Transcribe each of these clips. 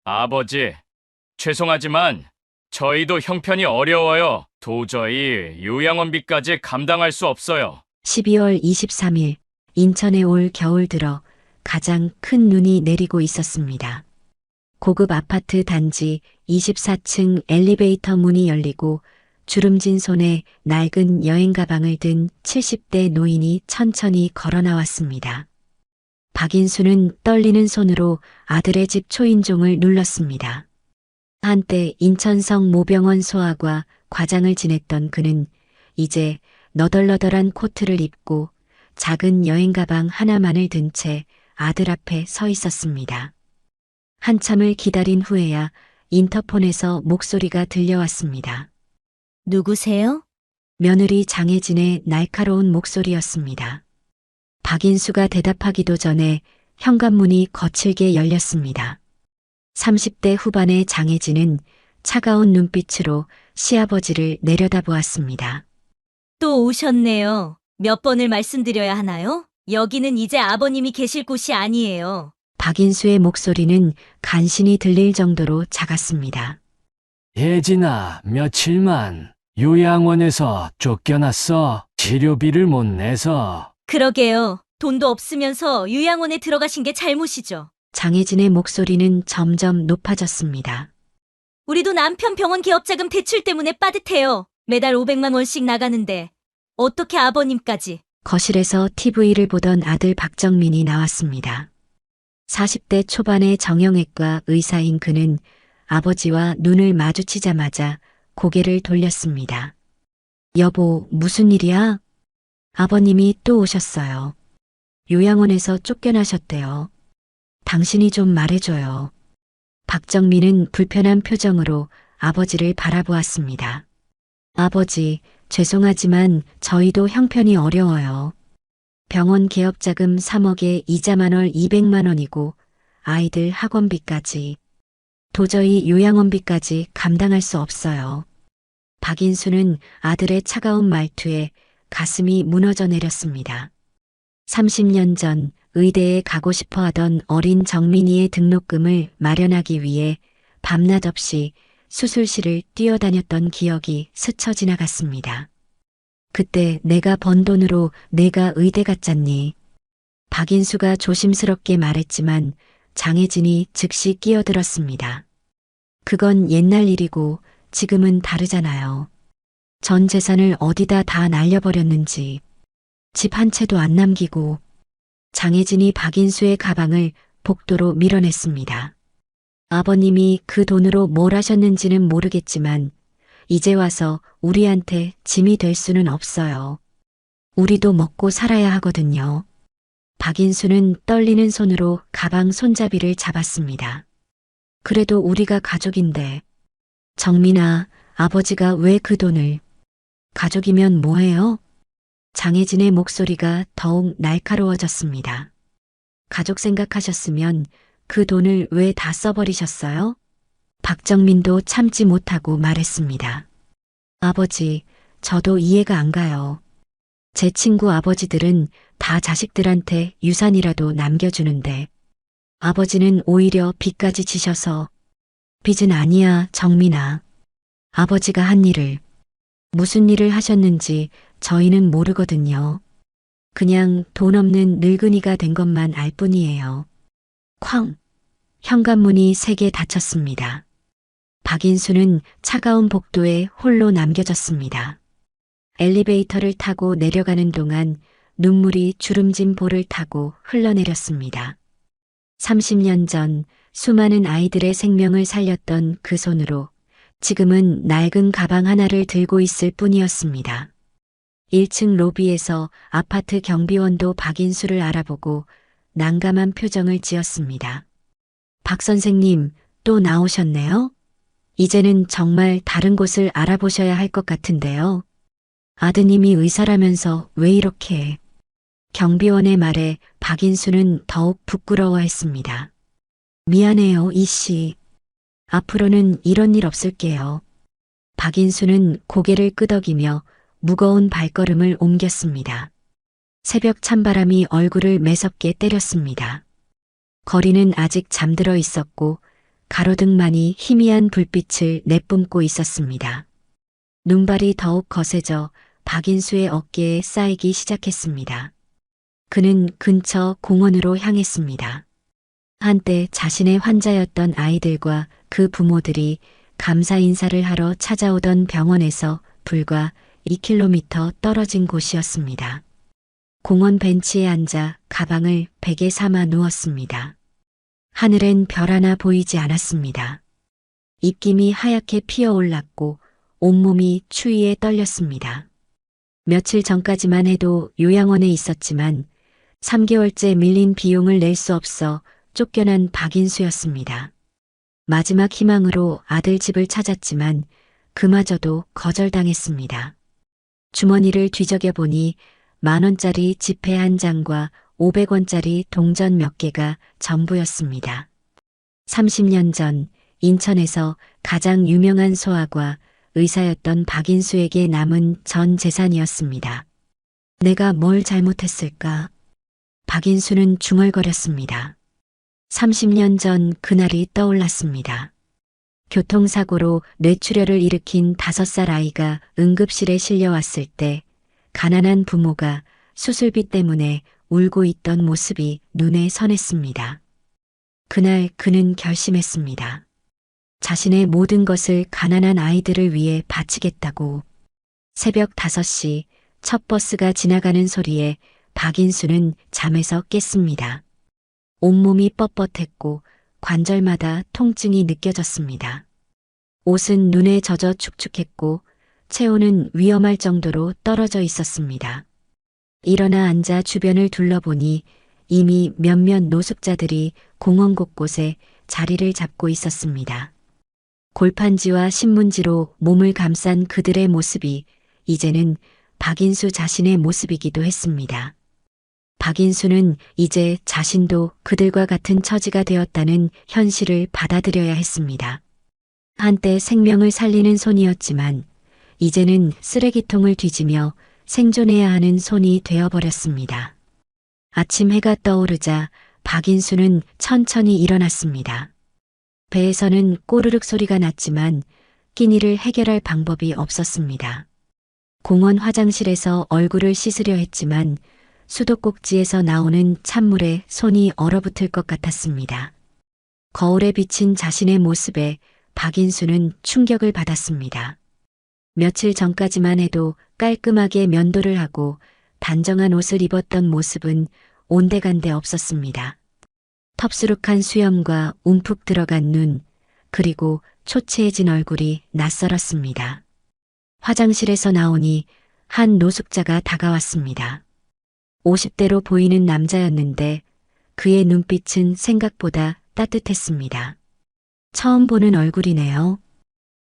아버지, 죄송하지만 저희도 형편이 어려워요. 도저히 요양원비까지 감당할 수 없어요. 12월 23일 인천에 올 겨울 들어 가장 큰 눈이 내리고 있었습니다. 고급 아파트 단지 24층 엘리베이터 문이 열리고 주름진 손에 낡은 여행 가방을 든 70대 노인이 천천히 걸어 나왔습니다. 박인수는 떨리는 손으로 아들의 집 초인종을 눌렀습니다. 한때 인천성 모병원 소아과 과장을 지냈던 그는 이제 너덜너덜한 코트를 입고 작은 여행 가방 하나만을 든 채 아들 앞에 서 있었습니다. 한참을 기다린 후에야 인터폰에서 목소리가 들려왔습니다. 누구세요? 며느리 장혜진의 날카로운 목소리였습니다. 박인수가 대답하기도 전에 현관문이 거칠게 열렸습니다. 30대 후반의 장혜진은 차가운 눈빛으로 시아버지를 내려다보았습니다. 또 오셨네요. 몇 번을 말씀드려야 하나요? 여기는 이제 아버님이 계실 곳이 아니에요. 박인수의 목소리는 간신히 들릴 정도로 작았습니다. 예진아, 며칠만 요양원에서 쫓겨났어. 치료비를 못 내서. 그러게요. 돈도 없으면서 요양원에 들어가신 게 잘못이죠. 장혜진의 목소리는 점점 높아졌습니다. 우리도 남편 병원 개업자금 대출 때문에 빠듯해요. 매달 500만 원씩 나가는데 어떻게 아버님까지. 거실에서 TV를 보던 아들 박정민이 나왔습니다. 40대 초반의 정형외과 의사인 그는 아버지와 눈을 마주치자마자 고개를 돌렸습니다. 여보, 무슨 일이야? 아버님이 또 오셨어요. 요양원에서 쫓겨나셨대요. 당신이 좀 말해줘요. 박정민은 불편한 표정으로 아버지를 바라보았습니다. 아버지, 죄송하지만 저희도 형편이 어려워요. 병원 개업자금 3억에 이자 만월 200만 원이고 아이들 학원비까지. 도저히 요양원비까지 감당할 수 없어요. 박인수는 아들의 차가운 말투에 가슴이 무너져 내렸습니다. 30년 전 의대에 가고 싶어 하던 어린 정민이의 등록금을 마련하기 위해 밤낮 없이 수술실을 뛰어다녔던 기억이 스쳐 지나갔습니다. 그때 내가 번 돈으로 내가 의대 갔잖니. 박인수가 조심스럽게 말했지만 장혜진이 즉시 끼어들었습니다. 그건 옛날 일이고 지금은 다르잖아요. 전 재산을 어디다 다 날려버렸는지. 집 한 채도 안 남기고. 장혜진이 박인수의 가방을 복도로 밀어냈습니다. 아버님이 그 돈으로 뭘 하셨는지는 모르겠지만 이제 와서 우리한테 짐이 될 수는 없어요. 우리도 먹고 살아야 하거든요. 박인수는 떨리는 손으로 가방 손잡이를 잡았습니다. 그래도 우리가 가족인데. 정민아, 아버지가 왜 그 돈을. 가족이면 뭐해요? 장혜진의 목소리가 더욱 날카로워졌습니다. 가족 생각하셨으면 그 돈을 왜 다 써버리셨어요? 박정민도 참지 못하고 말했습니다. 아버지, 저도 이해가 안 가요. 제 친구 아버지들은 다 자식들한테 유산이라도 남겨주는데 아버지는 오히려 빚까지 지셔서. 빚은 아니야, 정민아. 아버지가 한 일을, 무슨 일을 하셨는지 저희는 모르거든요. 그냥 돈 없는 늙은이가 된 것만 알 뿐이에요. 쾅! 현관문이 3개 닫혔습니다. 박인수는 차가운 복도에 홀로 남겨졌습니다. 엘리베이터를 타고 내려가는 동안 눈물이 주름진 볼을 타고 흘러내렸습니다. 30년 전 수많은 아이들의 생명을 살렸던 그 손으로 지금은 낡은 가방 하나를 들고 있을 뿐이었습니다. 1층 로비에서 아파트 경비원도 박인수를 알아보고 난감한 표정을 지었습니다. 박 선생님, 또 나오셨네요? 이제는 정말 다른 곳을 알아보셔야 할 것 같은데요. 아드님이 의사라면서 왜 이렇게. 경비원의 말에 박인수는 더욱 부끄러워했습니다. 미안해요, 이씨. 앞으로는 이런 일 없을게요. 박인수는 고개를 끄덕이며 무거운 발걸음을 옮겼습니다. 새벽 찬바람이 얼굴을 매섭게 때렸습니다. 거리는 아직 잠들어 있었고 가로등만이 희미한 불빛을 내뿜고 있었습니다. 눈발이 더욱 거세져 박인수의 어깨에 쌓이기 시작했습니다. 그는 근처 공원으로 향했습니다. 한때 자신의 환자였던 아이들과 그 부모들이 감사 인사를 하러 찾아오던 병원에서 불과 2km 떨어진 곳이었습니다. 공원 벤치에 앉아 가방을 베개 삼아 누웠습니다. 하늘엔 별 하나 보이지 않았습니다. 입김이 하얗게 피어올랐고 온몸이 추위에 떨렸습니다. 며칠 전까지만 해도 요양원에 있었지만 3개월째 밀린 비용을 낼 수 없어 쫓겨난 박인수였습니다. 마지막 희망으로 아들 집을 찾았지만 그마저도 거절당했습니다. 주머니를 뒤적여 보니 10,000원짜리 지폐 한 장과 500원짜리 동전 몇 개가 전부였습니다. 30년 전 인천에서 가장 유명한 소아과 의사였던 박인수에게 남은 전 재산이었습니다. 내가 뭘 잘못했을까? 박인수는 중얼거렸습니다. 30년 전 그날이 떠올랐습니다. 교통사고로 뇌출혈을 일으킨 5살 아이가 응급실에 실려왔을 때 가난한 부모가 수술비 때문에 울고 있던 모습이 눈에 선했습니다. 그날 그는 결심했습니다. 자신의 모든 것을 가난한 아이들을 위해 바치겠다고. 새벽 5시 첫 버스가 지나가는 소리에 박인수는 잠에서 깼습니다. 온몸이 뻣뻣했고 관절마다 통증이 느껴졌습니다. 옷은 눈에 젖어 축축했고 체온은 위험할 정도로 떨어져 있었습니다. 일어나 앉아 주변을 둘러보니 이미 몇몇 노숙자들이 공원 곳곳에 자리를 잡고 있었습니다. 골판지와 신문지로 몸을 감싼 그들의 모습이 이제는 박인수 자신의 모습이기도 했습니다. 박인수는 이제 자신도 그들과 같은 처지가 되었다는 현실을 받아들여야 했습니다. 한때 생명을 살리는 손이었지만 이제는 쓰레기통을 뒤지며 생존해야 하는 손이 되어버렸습니다. 아침 해가 떠오르자 박인수는 천천히 일어났습니다. 배에서는 꼬르륵 소리가 났지만 끼니를 해결할 방법이 없었습니다. 공원 화장실에서 얼굴을 씻으려 했지만 수도꼭지에서 나오는 찬물에 손이 얼어붙을 것 같았습니다. 거울에 비친 자신의 모습에 박인수는 충격을 받았습니다. 며칠 전까지만 해도 깔끔하게 면도를 하고 단정한 옷을 입었던 모습은 온데간데 없었습니다. 텁수룩한 수염과 움푹 들어간 눈, 그리고 초췌해진 얼굴이 낯설었습니다. 화장실에서 나오니 한 노숙자가 다가왔습니다. 50대로 보이는 남자였는데 그의 눈빛은 생각보다 따뜻했습니다. 처음 보는 얼굴이네요.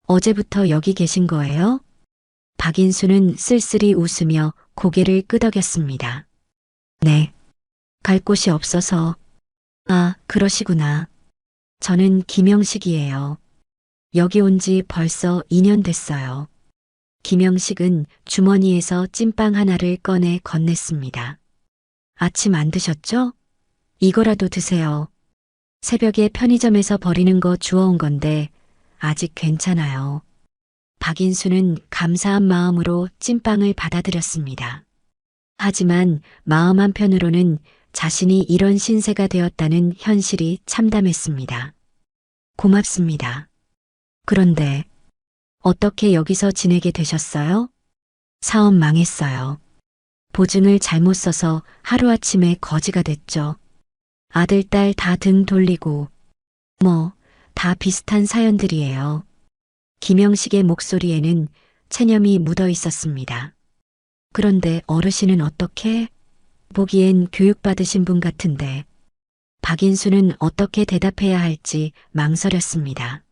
어제부터 여기 계신 거예요? 박인수는 쓸쓸히 웃으며 고개를 끄덕였습니다. 네. 갈 곳이 없어서. 아, 그러시구나. 저는 김영식이에요. 여기 온 지 벌써 2년 됐어요. 김영식은 주머니에서 찐빵 하나를 꺼내 건넸습니다. 아침 안 드셨죠? 이거라도 드세요. 새벽에 편의점에서 버리는 거 주워온 건데 아직 괜찮아요. 박인수는 감사한 마음으로 찐빵을 받아들였습니다. 하지만 마음 한편으로는 자신이 이런 신세가 되었다는 현실이 참담했습니다. 고맙습니다. 그런데 어떻게 여기서 지내게 되셨어요? 사업 망했어요. 보증을 잘못 써서 하루아침에 거지가 됐죠. 아들, 딸 다 등 돌리고 다 비슷한 사연들이에요. 김영식의 목소리에는 체념이 묻어 있었습니다. 그런데 어르신은 어떻게? 보기엔 교육받으신 분 같은데. 박인수는 어떻게 대답해야 할지 망설였습니다.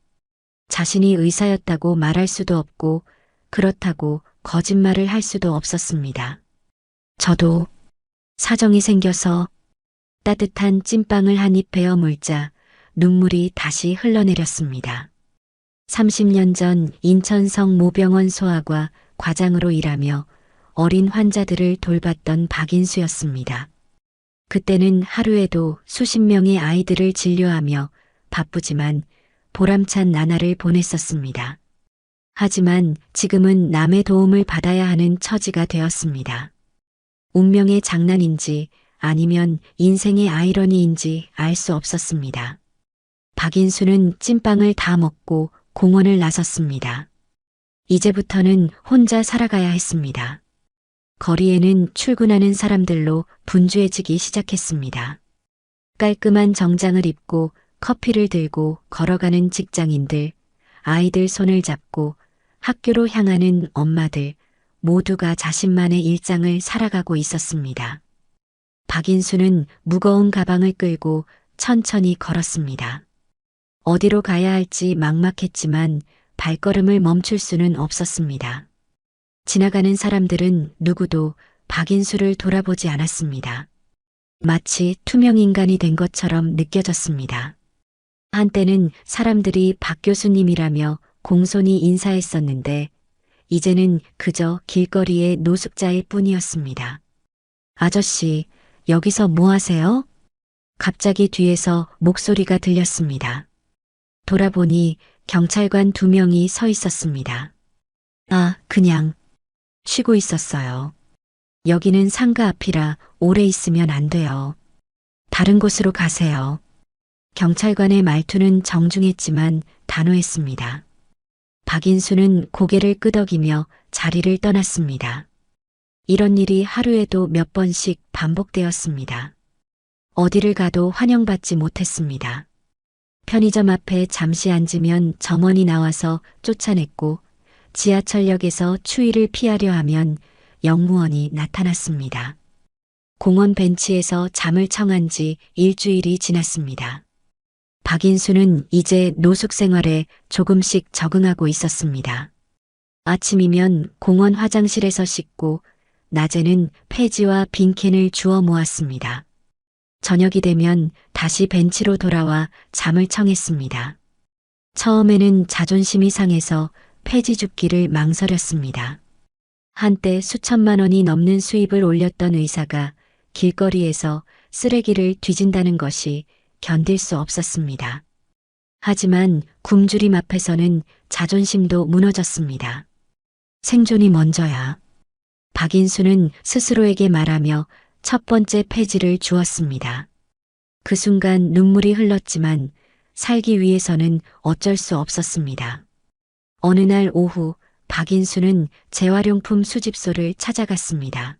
자신이 의사였다고 말할 수도 없고 그렇다고 거짓말을 할 수도 없었습니다. 저도 사정이 생겨서. 따뜻한 찐빵을 한 입 베어 물자 눈물이 다시 흘러내렸습니다. 30년 전 인천성 모병원 소아과 과장으로 일하며 어린 환자들을 돌봤던 박인수였습니다. 그때는 하루에도 수십 명의 아이들을 진료하며 바쁘지만 보람찬 나날을 보냈었습니다. 하지만 지금은 남의 도움을 받아야 하는 처지가 되었습니다. 운명의 장난인지 아니면 인생의 아이러니인지 알 수 없었습니다. 박인수는 찐빵을 다 먹고 공원을 나섰습니다. 이제부터는 혼자 살아가야 했습니다. 거리에는 출근하는 사람들로 분주해지기 시작했습니다. 깔끔한 정장을 입고 커피를 들고 걸어가는 직장인들, 아이들 손을 잡고 학교로 향하는 엄마들, 모두가 자신만의 일상을 살아가고 있었습니다. 박인수는 무거운 가방을 끌고 천천히 걸었습니다. 어디로 가야 할지 막막했지만 발걸음을 멈출 수는 없었습니다. 지나가는 사람들은 누구도 박인수를 돌아보지 않았습니다. 마치 투명 인간이 된 것처럼 느껴졌습니다. 한때는 사람들이 박 교수님이라며 공손히 인사했었는데 이제는 그저 길거리의 노숙자일 뿐이었습니다. 아저씨, 여기서 뭐 하세요? 갑자기 뒤에서 목소리가 들렸습니다. 돌아보니 경찰관 2명이 서 있었습니다. 아, 그냥 쉬고 있었어요. 여기는 상가 앞이라 오래 있으면 안 돼요. 다른 곳으로 가세요. 경찰관의 말투는 정중했지만 단호했습니다. 박인수는 고개를 끄덕이며 자리를 떠났습니다. 이런 일이 하루에도 몇 번씩 반복되었습니다. 어디를 가도 환영받지 못했습니다. 편의점 앞에 잠시 앉으면 점원이 나와서 쫓아냈고 지하철역에서 추위를 피하려 하면 영무원이 나타났습니다. 공원 벤치에서 잠을 청한 지 일주일이 지났습니다. 박인수는 이제 노숙 생활에 조금씩 적응하고 있었습니다. 아침이면 공원 화장실에서 씻고 낮에는 폐지와 빈캔을 주워 모았습니다. 저녁이 되면 다시 벤치로 돌아와 잠을 청했습니다. 처음에는 자존심이 상해서 폐지 줍기를 망설였습니다. 한때 수천만 원이 넘는 수입을 올렸던 의사가 길거리에서 쓰레기를 뒤진다는 것이 견딜 수 없었습니다. 하지만 굶주림 앞에서는 자존심도 무너졌습니다. 생존이 먼저야. 박인수는 스스로에게 말하며 첫 번째 폐지를 주었습니다. 그 순간 눈물이 흘렀지만 살기 위해서는 어쩔 수 없었습니다. 어느 날 오후 박인수는 재활용품 수집소를 찾아갔습니다.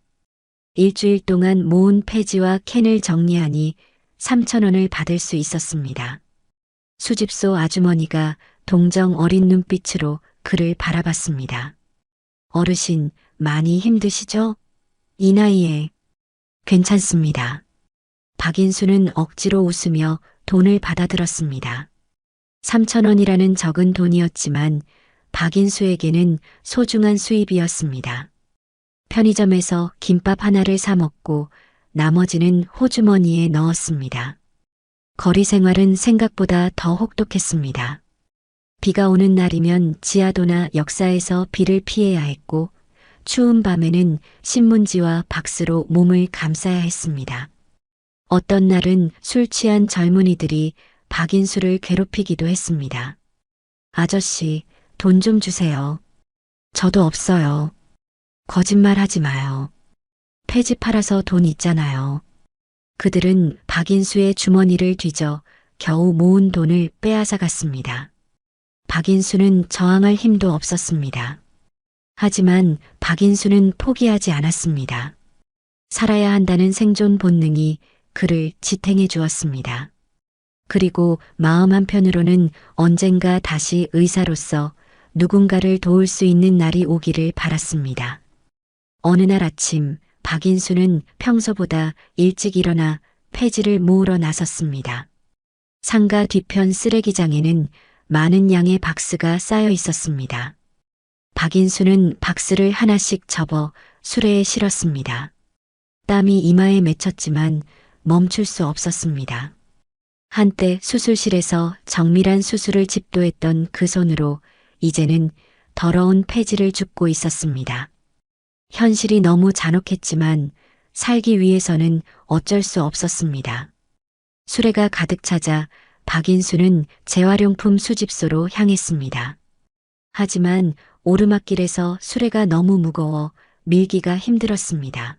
일주일 동안 모은 폐지와 캔을 정리하니 3,000원을 받을 수 있었습니다. 수집소 아주머니가 동정 어린 눈빛으로 그를 바라봤습니다. 어르신, 많이 힘드시죠? 이 나이에. 괜찮습니다. 박인수는 억지로 웃으며 돈을 받아들었습니다. 3,000원이라는 적은 돈이었지만 박인수에게는 소중한 수입이었습니다. 편의점에서 김밥 하나를 사 먹고 나머지는 호주머니에 넣었습니다. 거리 생활은 생각보다 더 혹독했습니다. 비가 오는 날이면 지하도나 역사에서 비를 피해야 했고 추운 밤에는 신문지와 박스로 몸을 감싸야 했습니다. 어떤 날은 술 취한 젊은이들이 박인수를 괴롭히기도 했습니다. 아저씨, 돈 좀 주세요. 저도 없어요. 거짓말 하지 마요. 폐지 팔아서 돈 있잖아요. 그들은 박인수의 주머니를 뒤져 겨우 모은 돈을 빼앗아 갔습니다. 박인수는 저항할 힘도 없었습니다. 하지만 박인수는 포기하지 않았습니다. 살아야 한다는 생존 본능이 그를 지탱해 주었습니다. 그리고 마음 한편으로는 언젠가 다시 의사로서 누군가를 도울 수 있는 날이 오기를 바랐습니다. 어느 날 아침 박인수는 평소보다 일찍 일어나 폐지를 모으러 나섰습니다. 상가 뒤편 쓰레기장에는 많은 양의 박스가 쌓여 있었습니다. 박인수는 박스를 하나씩 접어 수레에 실었습니다. 땀이 이마에 맺혔지만 멈출 수 없었습니다. 한때 수술실에서 정밀한 수술을 집도했던 그 손으로 이제는 더러운 폐지를 줍고 있었습니다. 현실이 너무 잔혹했지만 살기 위해서는 어쩔 수 없었습니다. 수레가 가득 차자 박인수는 재활용품 수집소로 향했습니다. 하지만 오르막길에서 수레가 너무 무거워 밀기가 힘들었습니다.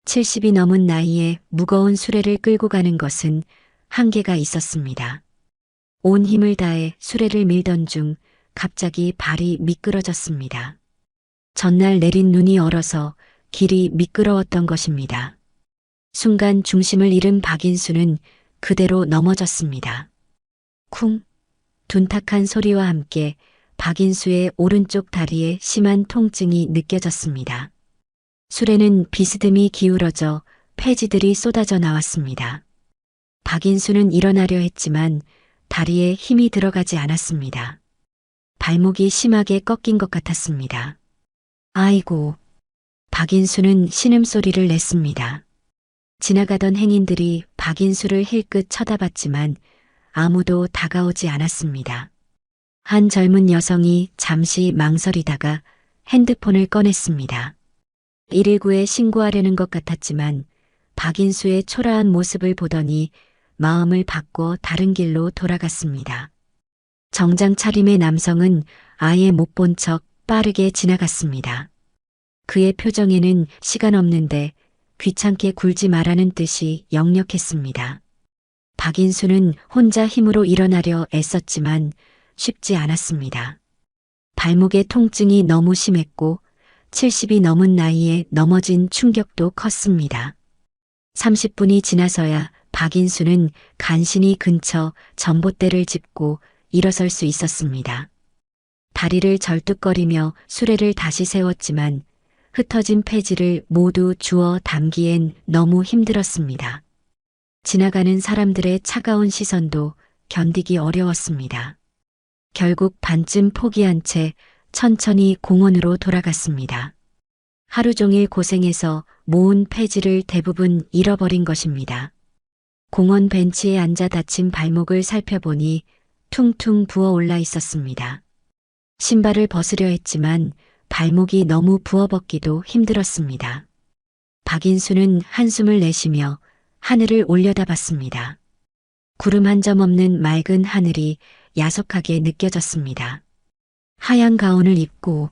70이 넘은 나이에 무거운 수레를 끌고 가는 것은 한계가 있었습니다. 온 힘을 다해 수레를 밀던 중 갑자기 발이 미끄러졌습니다. 전날 내린 눈이 얼어서 길이 미끄러웠던 것입니다. 순간 중심을 잃은 박인수는 그대로 넘어졌습니다. 쿵! 둔탁한 소리와 함께 박인수의 오른쪽 다리에 심한 통증이 느껴졌습니다. 수레는 비스듬히 기울어져 폐지들이 쏟아져 나왔습니다. 박인수는 일어나려 했지만 다리에 힘이 들어가지 않았습니다. 발목이 심하게 꺾인 것 같았습니다. 아이고! 박인수는 신음소리를 냈습니다. 지나가던 행인들이 박인수를 힐끗 쳐다봤지만 아무도 다가오지 않았습니다. 한 젊은 여성이 잠시 망설이다가 핸드폰을 꺼냈습니다. 119에 신고하려는 것 같았지만 박인수의 초라한 모습을 보더니 마음을 바꿔 다른 길로 돌아갔습니다. 정장 차림의 남성은 아예 못 본 척 빠르게 지나갔습니다. 그의 표정에는 시간 없는데 귀찮게 굴지 말라는 뜻이 역력했습니다. 박인수는 혼자 힘으로 일어나려 애썼지만 쉽지 않았습니다. 발목의 통증이 너무 심했고 70이 넘은 나이에 넘어진 충격도 컸습니다. 30분이 지나서야 박인수는 간신히 근처 전봇대를 짚고 일어설 수 있었습니다. 다리를 절뚝거리며 수레를 다시 세웠지만 흩어진 폐지를 모두 주워 담기엔 너무 힘들었습니다. 지나가는 사람들의 차가운 시선도 견디기 어려웠습니다. 결국 반쯤 포기한 채 천천히 공원으로 돌아갔습니다. 하루 종일 고생해서 모은 폐지를 대부분 잃어버린 것입니다. 공원 벤치에 앉아 다친 발목을 살펴보니 퉁퉁 부어올라 있었습니다. 신발을 벗으려 했지만 발목이 너무 부어벗기도 힘들었습니다. 박인수는 한숨을 내쉬며 하늘을 올려다봤습니다. 구름 한 점 없는 맑은 하늘이 야속하게 느껴졌습니다. 하얀 가운을 입고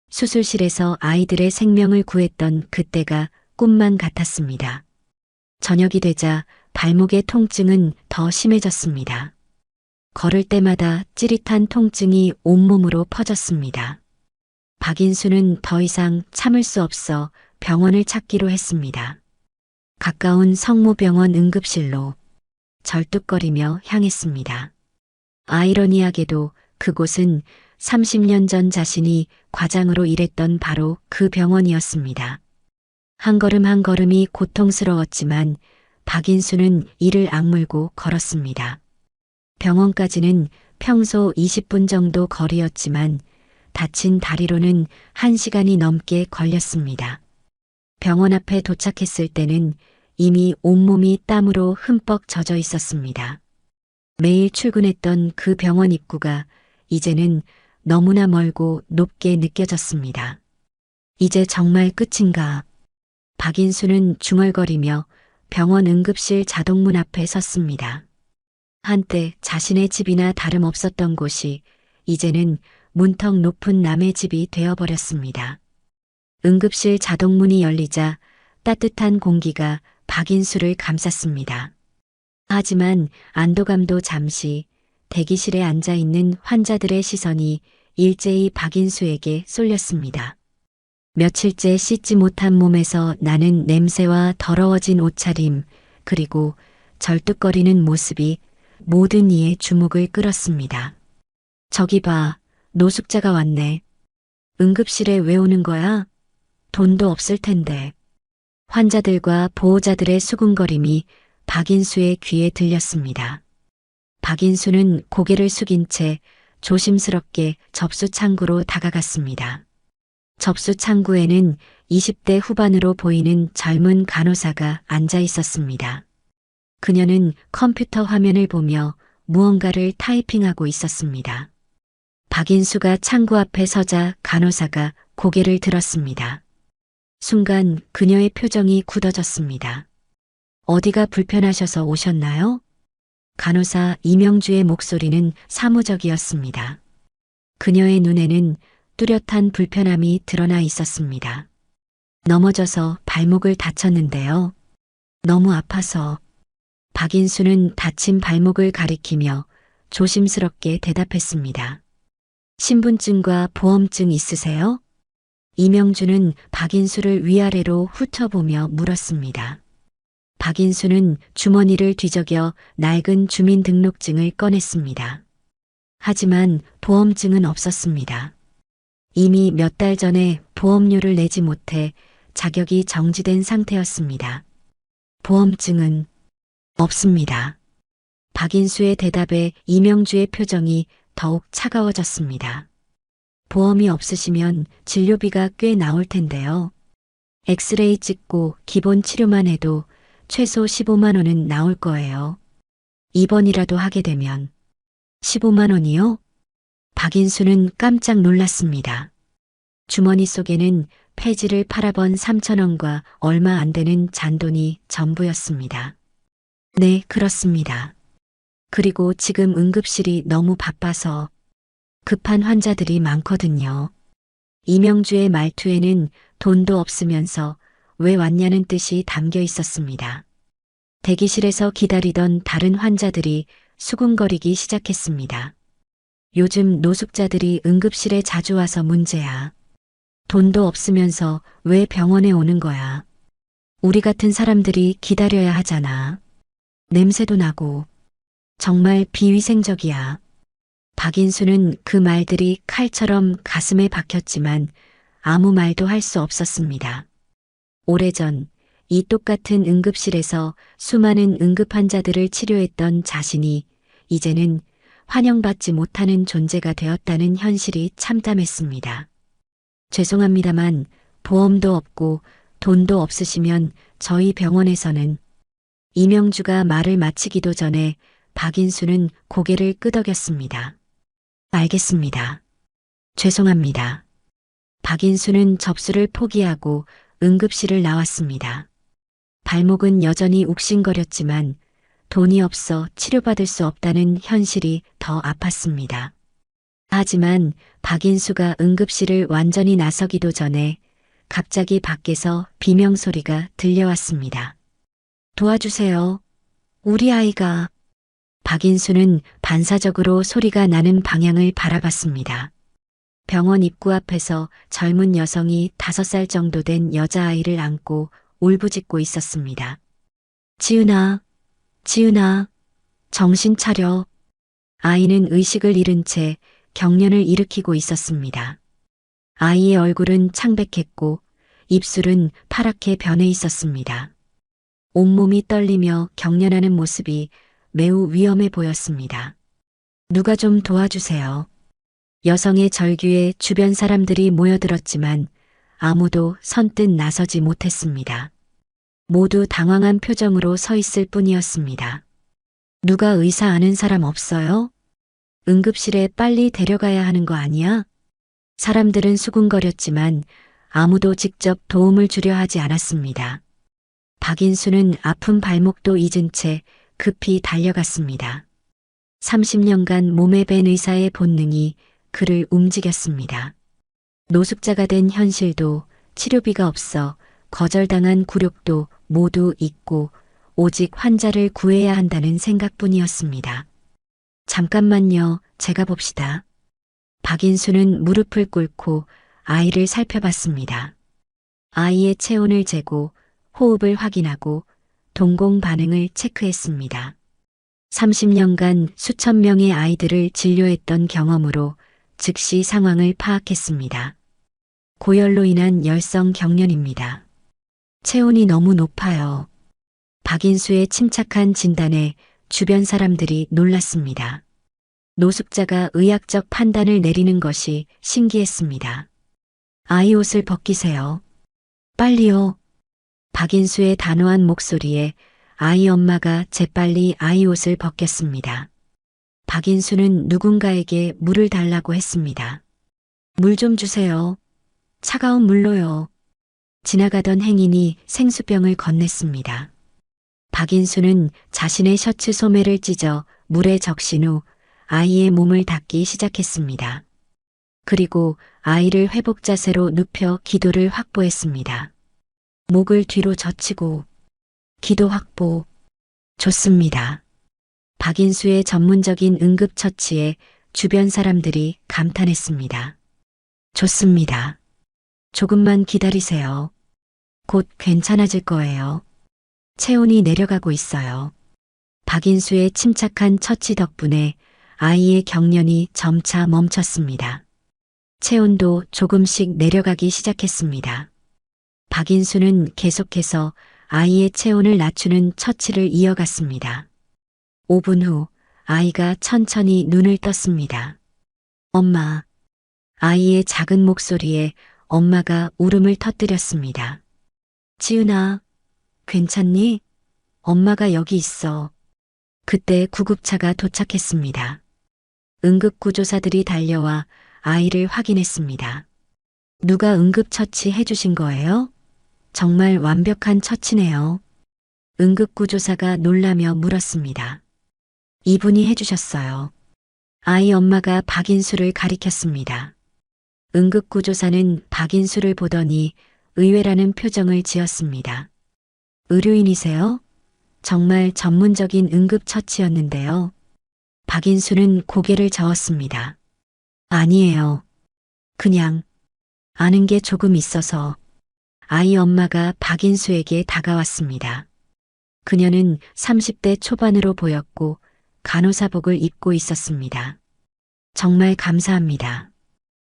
수술실에서 아이들의 생명을 구했던 그때가 꿈만 같았습니다. 저녁이 되자 발목의 통증은 더 심해졌습니다. 걸을 때마다 찌릿한 통증이 온몸으로 퍼졌습니다. 박인수는 더 이상 참을 수 없어 병원을 찾기로 했습니다. 가까운 성모병원 응급실로 절뚝거리며 향했습니다. 아이러니하게도 그곳은 30년 전 자신이 과장으로 일했던 바로 그 병원이었습니다. 한 걸음 한 걸음이 고통스러웠지만 박인수는 이를 악물고 걸었습니다. 병원까지는 평소 20분 정도 거리였지만 다친 다리로는 1시간이 넘게 걸렸습니다. 병원 앞에 도착했을 때는 이미 온몸이 땀으로 흠뻑 젖어 있었습니다. 매일 출근했던 그 병원 입구가 이제는 너무나 멀고 높게 느껴졌습니다. 이제 정말 끝인가? 박인수는 중얼거리며 병원 응급실 자동문 앞에 섰습니다. 한때 자신의 집이나 다름없었던 곳이 이제는 문턱 높은 남의 집이 되어버렸습니다. 응급실 자동문이 열리자 따뜻한 공기가 박인수를 감쌌습니다. 하지만 안도감도 잠시 대기실에 앉아있는 환자들의 시선이 일제히 박인수에게 쏠렸습니다. 며칠째 씻지 못한 몸에서 나는 냄새와 더러워진 옷차림 그리고 절뚝거리는 모습이 모든 이의 주목을 끌었습니다. 저기 봐, 노숙자가 왔네. 응급실에 왜 오는 거야? 돈도 없을 텐데. 환자들과 보호자들의 수군거림이 박인수의 귀에 들렸습니다. 박인수는 고개를 숙인 채 조심스럽게 접수 창구로 다가갔습니다. 접수 창구에는 20대 후반으로 보이는 젊은 간호사가 앉아 있었습니다. 그녀는 컴퓨터 화면을 보며 무언가를 타이핑하고 있었습니다. 박인수가 창구 앞에 서자 간호사가 고개를 들었습니다. 순간 그녀의 표정이 굳어졌습니다. 어디가 불편하셔서 오셨나요? 간호사 이명주의 목소리는 사무적이었습니다. 그녀의 눈에는 뚜렷한 불편함이 드러나 있었습니다. 넘어져서 발목을 다쳤는데요. 너무 아파서. 박인수는 다친 발목을 가리키며 조심스럽게 대답했습니다. 신분증과 보험증 있으세요? 이명주는 박인수를 위아래로 훑어보며 물었습니다. 박인수는 주머니를 뒤적여 낡은 주민등록증을 꺼냈습니다. 하지만 보험증은 없었습니다. 이미 몇 달 전에 보험료를 내지 못해 자격이 정지된 상태였습니다. 보험증은 없습니다. 박인수의 대답에 이명주의 표정이 더욱 차가워졌습니다. 보험이 없으시면 진료비가 꽤 나올 텐데요. 엑스레이 찍고 기본 치료만 해도 최소 15만 원은 나올 거예요. 입원이라도 하게 되면 15만 원이요? 박인수는 깜짝 놀랐습니다. 주머니 속에는 폐지를 팔아번 3천 원과 얼마 안 되는 잔돈이 전부였습니다. 네, 그렇습니다. 그리고 지금 응급실이 너무 바빠서 급한 환자들이 많거든요. 이명주의 말투에는 돈도 없으면서 왜 왔냐는 뜻이 담겨 있었습니다. 대기실에서 기다리던 다른 환자들이 수군거리기 시작했습니다. 요즘 노숙자들이 응급실에 자주 와서 문제야. 돈도 없으면서 왜 병원에 오는 거야? 우리 같은 사람들이 기다려야 하잖아. 냄새도 나고. 정말 비위생적이야. 박인수는 그 말들이 칼처럼 가슴에 박혔지만 아무 말도 할 수 없었습니다. 오래전 이 똑같은 응급실에서 수많은 응급 환자들을 치료했던 자신이 이제는 환영받지 못하는 존재가 되었다는 현실이 참담했습니다. 죄송합니다만 보험도 없고 돈도 없으시면 저희 병원에서는. 이명주가 말을 마치기도 전에 박인수는 고개를 끄덕였습니다. 알겠습니다. 죄송합니다. 박인수는 접수를 포기하고 응급실을 나왔습니다. 발목은 여전히 욱신거렸지만 돈이 없어 치료받을 수 없다는 현실이 더 아팠습니다. 하지만 박인수가 응급실을 완전히 나서기도 전에 갑자기 밖에서 비명소리가 들려왔습니다. 도와주세요. 우리 아이가. 박인수는 반사적으로 소리가 나는 방향을 바라봤습니다. 병원 입구 앞에서 젊은 여성이 5살 정도 된 여자아이를 안고 울부짖고 있었습니다. 지은아, 지은아, 정신 차려. 아이는 의식을 잃은 채 경련을 일으키고 있었습니다. 아이의 얼굴은 창백했고 입술은 파랗게 변해 있었습니다. 온몸이 떨리며 경련하는 모습이 매우 위험해 보였습니다. 누가 좀 도와주세요. 여성의 절규에 주변 사람들이 모여들었지만 아무도 선뜻 나서지 못했습니다. 모두 당황한 표정으로 서 있을 뿐이었습니다. 누가 의사 아는 사람 없어요? 응급실에 빨리 데려가야 하는 거 아니야? 사람들은 수군거렸지만 아무도 직접 도움을 주려 하지 않았습니다. 박인수는 아픈 발목도 잊은 채 급히 달려갔습니다. 30년간 몸에 밴 의사의 본능이 그를 움직였습니다. 노숙자가 된 현실도 치료비가 없어 거절당한 굴욕도 모두 잊고 오직 환자를 구해야 한다는 생각뿐이었습니다. 잠깐만요, 제가 봅시다. 박인수는 무릎을 꿇고 아이를 살펴봤습니다. 아이의 체온을 재고 호흡을 확인하고 동공 반응을 체크했습니다. 30년간 수천 명의 아이들을 진료했던 경험으로 즉시 상황을 파악했습니다. 고열로 인한 열성 경련입니다. 체온이 너무 높아요. 박인수의 침착한 진단에 주변 사람들이 놀랐습니다. 노숙자가 의학적 판단을 내리는 것이 신기했습니다. 아이 옷을 벗기세요. 빨리요. 박인수의 단호한 목소리에 아이 엄마가 재빨리 아이 옷을 벗겼습니다. 박인수는 누군가에게 물을 달라고 했습니다. 물 좀 주세요. 차가운 물로요. 지나가던 행인이 생수병을 건넸습니다. 박인수는 자신의 셔츠 소매를 찢어 물에 적신 후 아이의 몸을 닦기 시작했습니다. 그리고 아이를 회복 자세로 눕혀 기도를 확보했습니다. 목을 뒤로 젖히고 기도 확보. 좋습니다. 박인수의 전문적인 응급처치에 주변 사람들이 감탄했습니다. 좋습니다. 조금만 기다리세요. 곧 괜찮아질 거예요. 체온이 내려가고 있어요. 박인수의 침착한 처치 덕분에 아이의 경련이 점차 멈췄습니다. 체온도 조금씩 내려가기 시작했습니다. 박인수는 계속해서 아이의 체온을 낮추는 처치를 이어갔습니다. 5분 후 아이가 천천히 눈을 떴습니다. 엄마. 아이의 작은 목소리에 엄마가 울음을 터뜨렸습니다. 지은아, 괜찮니? 엄마가 여기 있어. 그때 구급차가 도착했습니다. 응급구조사들이 달려와 아이를 확인했습니다. 누가 응급처치 해주신 거예요? 정말 완벽한 처치네요. 응급구조사가 놀라며 물었습니다. 이분이 해주셨어요. 아이 엄마가 박인수를 가리켰습니다. 응급구조사는 박인수를 보더니 의외라는 표정을 지었습니다. 의료인이세요? 정말 전문적인 응급처치였는데요. 박인수는 고개를 저었습니다. 아니에요. 그냥 아는 게 조금 있어서. 아이 엄마가 박인수에게 다가왔습니다. 그녀는 30대 초반으로 보였고 간호사복을 입고 있었습니다. 정말 감사합니다.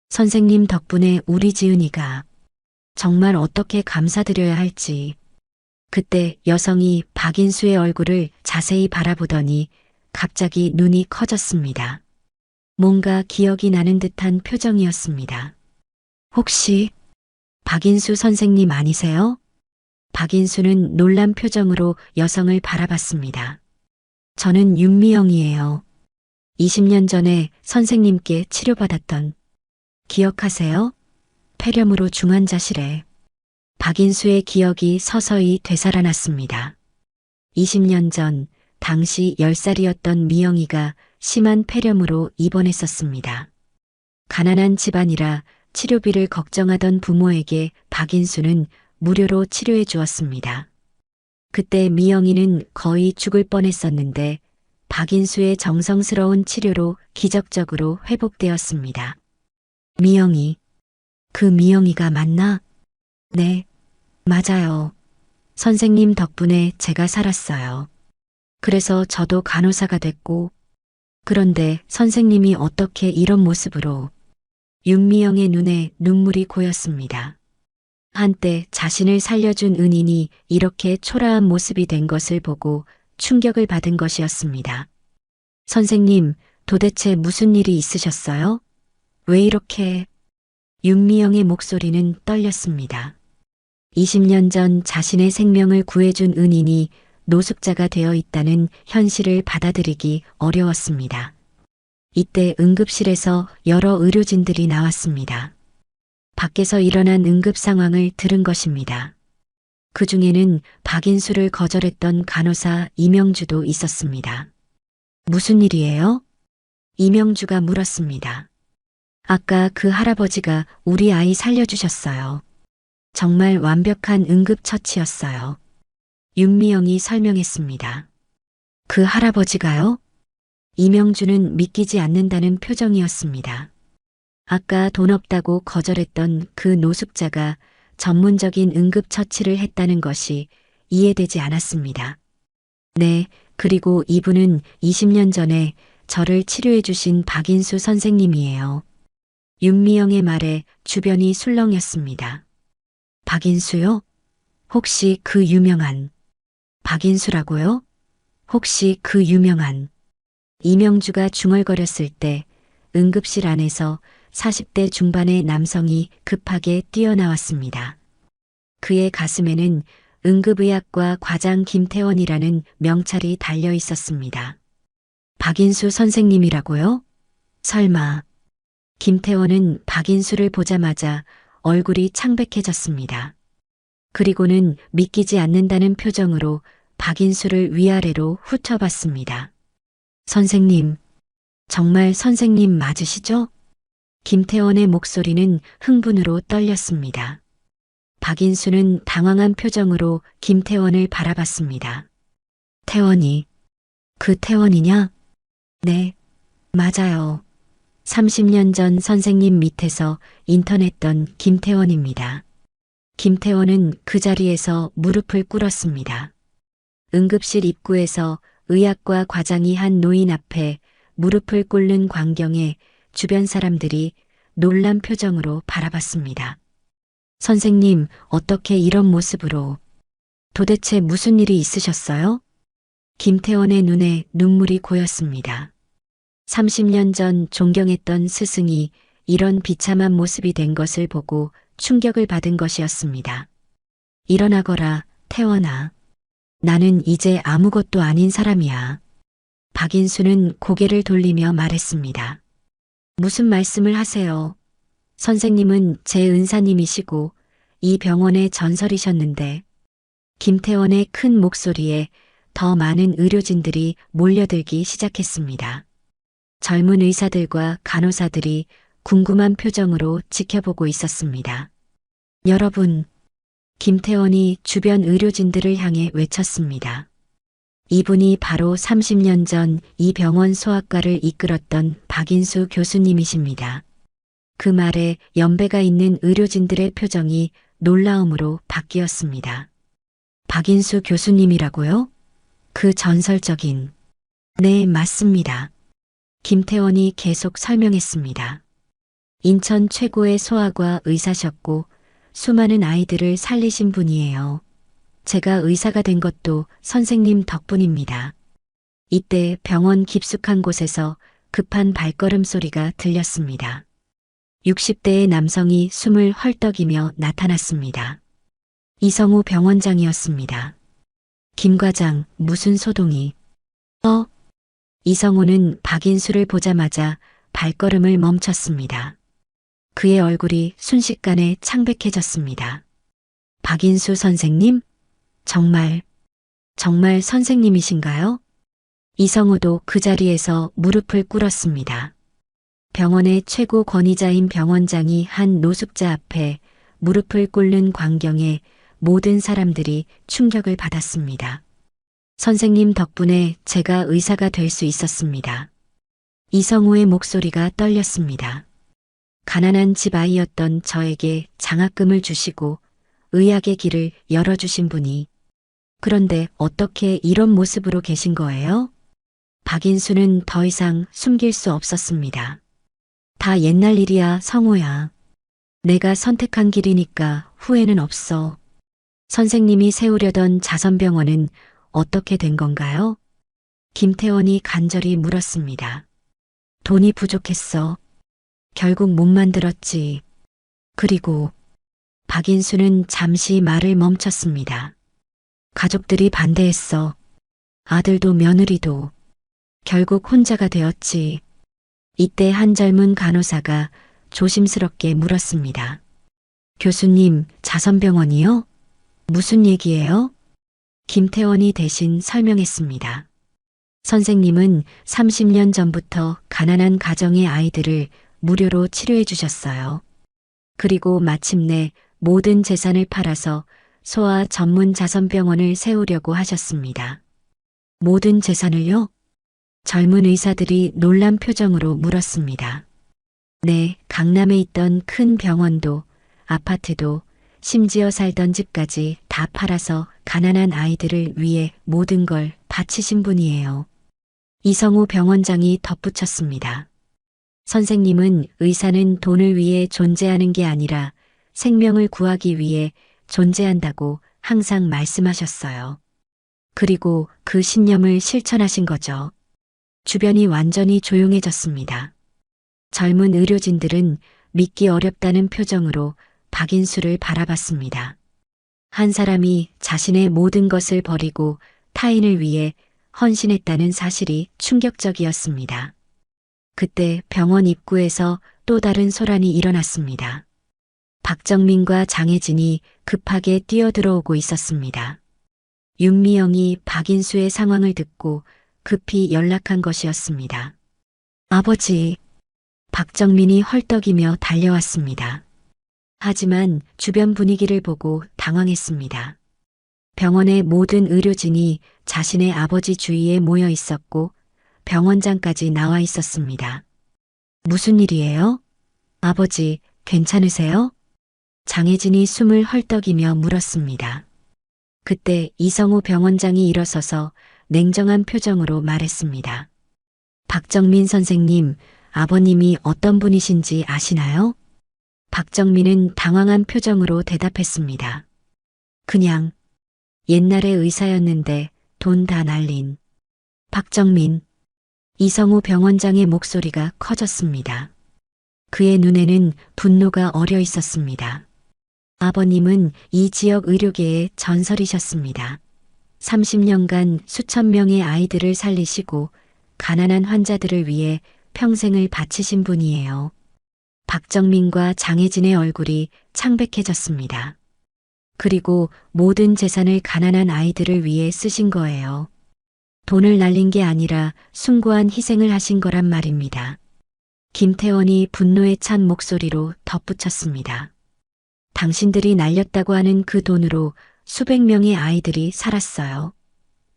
선생님 덕분에 우리 지은이가 정말 어떻게 감사드려야 할지. 그때 여성이 박인수의 얼굴을 자세히 바라보더니 갑자기 눈이 커졌습니다. 뭔가 기억이 나는 듯한 표정이었습니다. 혹시 박인수 선생님 아니세요? 박인수는 놀란 표정으로 여성을 바라봤습니다. 저는 윤미영이에요. 20년 전에 선생님께 치료받았던. 기억하세요? 폐렴으로 중환자실에. 박인수의 기억이 서서히 되살아났습니다. 20년 전 당시 10살이었던 미영이가 심한 폐렴으로 입원했었습니다. 가난한 집안이라 치료비를 걱정하던 부모에게 박인수는 무료로 치료해 주었습니다. 그때 미영이는 거의 죽을 뻔했었는데 박인수의 정성스러운 치료로 기적적으로 회복되었습니다. 미영이. 그 미영이가 맞나? 네, 맞아요. 선생님 덕분에 제가 살았어요. 그래서 저도 간호사가 됐고, 그런데 선생님이 어떻게 이런 모습으로. 윤미영의 눈에 눈물이 고였습니다. 한때 자신을 살려준 은인이 이렇게 초라한 모습이 된 것을 보고 충격을 받은 것이었습니다. 선생님, 도대체 무슨 일이 있으셨어요? 왜 이렇게? 윤미영의 목소리는 떨렸습니다. 20년 전 자신의 생명을 구해준 은인이 노숙자가 되어 있다는 현실을 받아들이기 어려웠습니다. 이때 응급실에서 여러 의료진들이 나왔습니다. 밖에서 일어난 응급 상황을 들은 것입니다. 그 중에는 박인수를 거절했던 간호사 이명주도 있었습니다. 무슨 일이에요? 이명주가 물었습니다. 아까 그 할아버지가 우리 아이 살려주셨어요. 정말 완벽한 응급처치였어요. 윤미영이 설명했습니다. 그 할아버지가요? 이명주는 믿기지 않는다는 표정이었습니다. 아까 돈 없다고 거절했던 그 노숙자가 전문적인 응급처치를 했다는 것이 이해되지 않았습니다. 네, 그리고 이분은 20년 전에 저를 치료해 주신 박인수 선생님이에요. 윤미영의 말에 주변이 술렁였습니다. 박인수요? 혹시 그 유명한 박인수라고요? 혹시 그 유명한. 이명주가 중얼거렸을 때 응급실 안에서 40대 중반의 남성이 급하게 뛰어나왔습니다. 그의 가슴에는 응급의학과 과장 김태원이라는 명찰이 달려 있었습니다. 박인수 선생님이라고요? 설마. 김태원은 박인수를 보자마자 얼굴이 창백해졌습니다. 그리고는 믿기지 않는다는 표정으로 박인수를 위아래로 훑어봤습니다. 선생님, 정말 선생님 맞으시죠? 김태원의 목소리는 흥분으로 떨렸습니다. 박인수는 당황한 표정으로 김태원을 바라봤습니다. 태원이, 그 태원이냐? 네, 맞아요. 30년 전 선생님 밑에서 인턴했던 김태원입니다. 김태원은 그 자리에서 무릎을 꿇었습니다. 응급실 입구에서 의학과 과장이 한 노인 앞에 무릎을 꿇는 광경에 주변 사람들이 놀란 표정으로 바라봤습니다. 선생님, 어떻게 이런 모습으로? 도대체 무슨 일이 있으셨어요? 김태원의 눈에 눈물이 고였습니다. 30년 전 존경했던 스승이 이런 비참한 모습이 된 것을 보고 충격을 받은 것이었습니다. 일어나거라, 태원아. 나는 이제 아무것도 아닌 사람이야. 박인수는 고개를 돌리며 말했습니다. 무슨 말씀을 하세요? 선생님은 제 은사님이시고 이 병원의 전설이셨는데. 김태원의 큰 목소리에 더 많은 의료진들이 몰려들기 시작했습니다. 젊은 의사들과 간호사들이 궁금한 표정으로 지켜보고 있었습니다. 여러분, 김태원이 주변 의료진들을 향해 외쳤습니다. 이분이 바로 30년 전 이 병원 소아과를 이끌었던 박인수 교수님이십니다. 그 말에 연배가 있는 의료진들의 표정이 놀라움으로 바뀌었습니다. 박인수 교수님이라고요? 그 전설적인. 네, 맞습니다. 김태원이 계속 설명했습니다. 인천 최고의 소아과 의사셨고 수많은 아이들을 살리신 분이에요. 제가 의사가 된 것도 선생님 덕분입니다. 이때 병원 깊숙한 곳에서 급한 발걸음 소리가 들렸습니다. 60대의 남성이 숨을 헐떡이며 나타났습니다. 이성우 병원장이었습니다. 김 과장, 무슨 소동이? 이성우는 박인수를 보자마자 발걸음을 멈췄습니다. 그의 얼굴이 순식간에 창백해졌습니다. 박인수 선생님? 정말 선생님이신가요? 이성우도 그 자리에서 무릎을 꿇었습니다. 병원의 최고 권위자인 병원장이 한 노숙자 앞에 무릎을 꿇는 광경에 모든 사람들이 충격을 받았습니다. 선생님 덕분에 제가 의사가 될 수 있었습니다. 이성우의 목소리가 떨렸습니다. 가난한 집 아이였던 저에게 장학금을 주시고 의학의 길을 열어주신 분이. 그런데 어떻게 이런 모습으로 계신 거예요? 박인수는 더 이상 숨길 수 없었습니다. 다 옛날 일이야, 성우야. 내가 선택한 길이니까 후회는 없어. 선생님이 세우려던 자선병원은 어떻게 된 건가요? 김태원이 간절히 물었습니다. 돈이 부족했어. 결국 못 만들었지. 그리고 박인수는 잠시 말을 멈췄습니다. 가족들이 반대했어. 아들도 며느리도. 결국 혼자가 되었지. 이때 한 젊은 간호사가 조심스럽게 물었습니다. 교수님, 자선병원이요? 무슨 얘기예요? 김태원이 대신 설명했습니다. 선생님은 30년 전부터 가난한 가정의 아이들을 무료로 치료해 주셨어요. 그리고 마침내 모든 재산을 팔아서 소아 전문 자선병원을 세우려고 하셨습니다. 모든 재산을요? 젊은 의사들이 놀란 표정으로 물었습니다. 네, 강남에 있던 큰 병원도, 아파트도, 심지어 살던 집까지 다 팔아서 가난한 아이들을 위해 모든 걸 바치신 분이에요. 이성우 병원장이 덧붙였습니다. 선생님은 의사는 돈을 위해 존재하는 게 아니라 생명을 구하기 위해 존재한다고 항상 말씀하셨어요. 그리고 그 신념을 실천하신 거죠. 주변이 완전히 조용해졌습니다. 젊은 의료진들은 믿기 어렵다는 표정으로 박인수를 바라봤습니다. 한 사람이 자신의 모든 것을 버리고 타인을 위해 헌신했다는 사실이 충격적이었습니다. 그때 병원 입구에서 또 다른 소란이 일어났습니다. 박정민과 장혜진이 급하게 뛰어들어오고 있었습니다. 윤미영이 박인수의 상황을 듣고 급히 연락한 것이었습니다. 아버지, 박정민이 헐떡이며 달려왔습니다. 하지만 주변 분위기를 보고 당황했습니다. 병원의 모든 의료진이 자신의 아버지 주위에 모여 있었고 병원장까지 나와 있었습니다. 무슨 일이에요? 아버지, 괜찮으세요? 장혜진이 숨을 헐떡이며 물었습니다. 그때 이성우 병원장이 일어서서 냉정한 표정으로 말했습니다. 박정민 선생님, 아버님이 어떤 분이신지 아시나요? 박정민은 당황한 표정으로 대답했습니다. 그냥 옛날에 의사였는데 돈 다 날린. 박정민. 이성우 병원장의 목소리가 커졌습니다. 그의 눈에는 분노가 어려 있었습니다. 아버님은 이 지역 의료계의 전설이셨습니다. 30년간 수천 명의 아이들을 살리시고 가난한 환자들을 위해 평생을 바치신 분이에요. 박정민과 장혜진의 얼굴이 창백해졌습니다. 그리고 모든 재산을 가난한 아이들을 위해 쓰신 거예요. 돈을 날린 게 아니라 숭고한 희생을 하신 거란 말입니다. 김태원이 분노에 찬 목소리로 덧붙였습니다. 당신들이 날렸다고 하는 그 돈으로 수백 명의 아이들이 살았어요.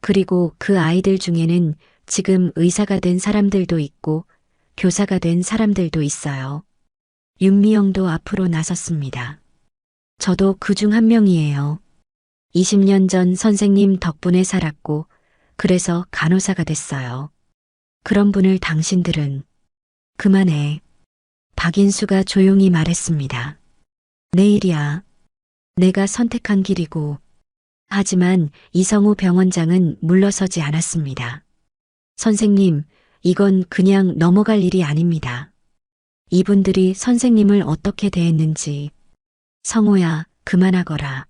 그리고 그 아이들 중에는 지금 의사가 된 사람들도 있고 교사가 된 사람들도 있어요. 윤미영도 앞으로 나섰습니다. 저도 그 중 한 명이에요. 20년 전 선생님 덕분에 살았고 그래서 간호사가 됐어요. 그런 분을 당신들은 그만해. 박인수가 조용히 말했습니다. 내일이야. 내가 선택한 길이고. 하지만 이성우 병원장은 물러서지 않았습니다. 선생님, 이건 그냥 넘어갈 일이 아닙니다. 이분들이 선생님을 어떻게 대했는지. 성우야, 그만하거라.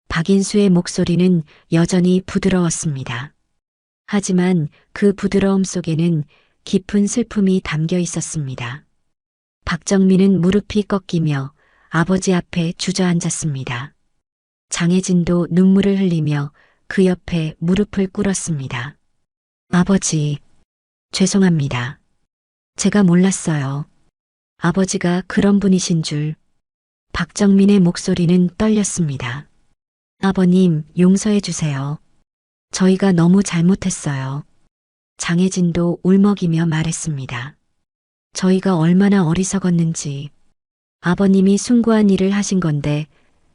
박인수의 목소리는 여전히 부드러웠습니다. 하지만 그 부드러움 속에는 깊은 슬픔이 담겨 있었습니다. 박정민은 무릎이 꺾이며 아버지 앞에 주저앉았습니다. 장혜진도 눈물을 흘리며 그 옆에 무릎을 꿇었습니다. 아버지, 죄송합니다. 제가 몰랐어요. 아버지가 그런 분이신 줄. 박정민의 목소리는 떨렸습니다. 아버님, 용서해 주세요. 저희가 너무 잘못했어요. 장혜진도 울먹이며 말했습니다. 저희가 얼마나 어리석었는지. 아버님이 숭고한 일을 하신 건데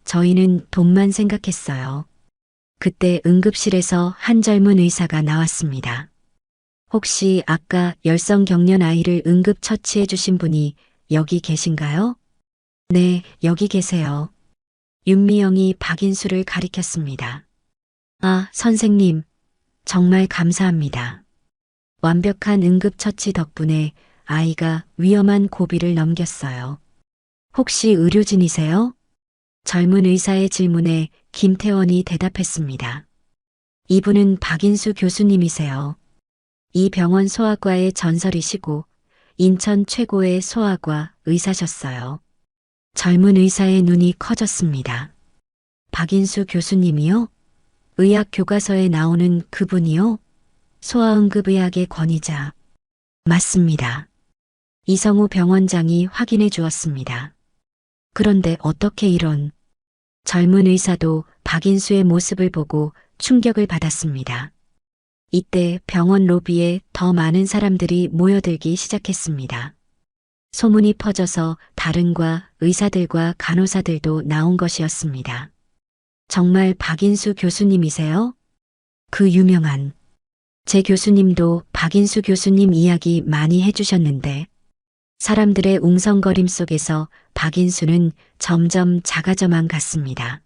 저희는 돈만 생각했어요. 그때 응급실에서 한 젊은 의사가 나왔습니다. 혹시 아까 열성경련 아이를 응급 처치해 주신 분이 여기 계신가요? 네, 여기 계세요. 윤미영이 박인수를 가리켰습니다. 아, 선생님, 정말 감사합니다. 완벽한 응급처치 덕분에 아이가 위험한 고비를 넘겼어요. 혹시 의료진이세요? 젊은 의사의 질문에 김태원이 대답했습니다. 이분은 박인수 교수님이세요. 이 병원 소아과의 전설이시고 인천 최고의 소아과 의사셨어요. 젊은 의사의 눈이 커졌습니다. 박인수 교수님이요? 의학 교과서에 나오는 그분이요? 소아응급의학의 권위자. 맞습니다. 이성우 병원장이 확인해 주었습니다. 그런데 어떻게 이런. 젊은 의사도 박인수의 모습을 보고 충격을 받았습니다. 이때 병원 로비에 더 많은 사람들이 모여들기 시작했습니다. 소문이 퍼져서 다른과 의사들과 간호사들도 나온 것이었습니다. 정말 박인수 교수님이세요? 그 유명한. 제 교수님도 박인수 교수님 이야기 많이 해주셨는데 사람들의 웅성거림 속에서 박인수는 점점 작아져만 갔습니다.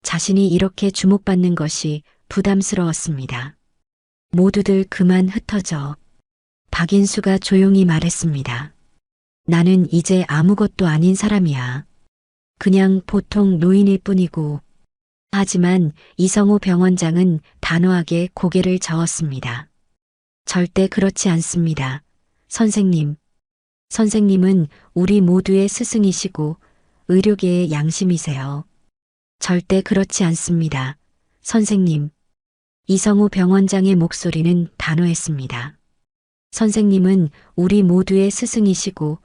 자신이 이렇게 주목받는 것이 부담스러웠습니다. 모두들 그만 흩어져. 박인수가 조용히 말했습니다. 나는 이제 아무것도 아닌 사람이야. 그냥 보통 노인일 뿐이고. 하지만 이성우 병원장은 단호하게 고개를 저었습니다. 절대 그렇지 않습니다. 선생님. 선생님은 우리 모두의 스승이시고 의료계의 양심이세요. 절대 그렇지 않습니다. 선생님. 이성우 병원장의 목소리는 단호했습니다. 선생님은 우리 모두의 스승이시고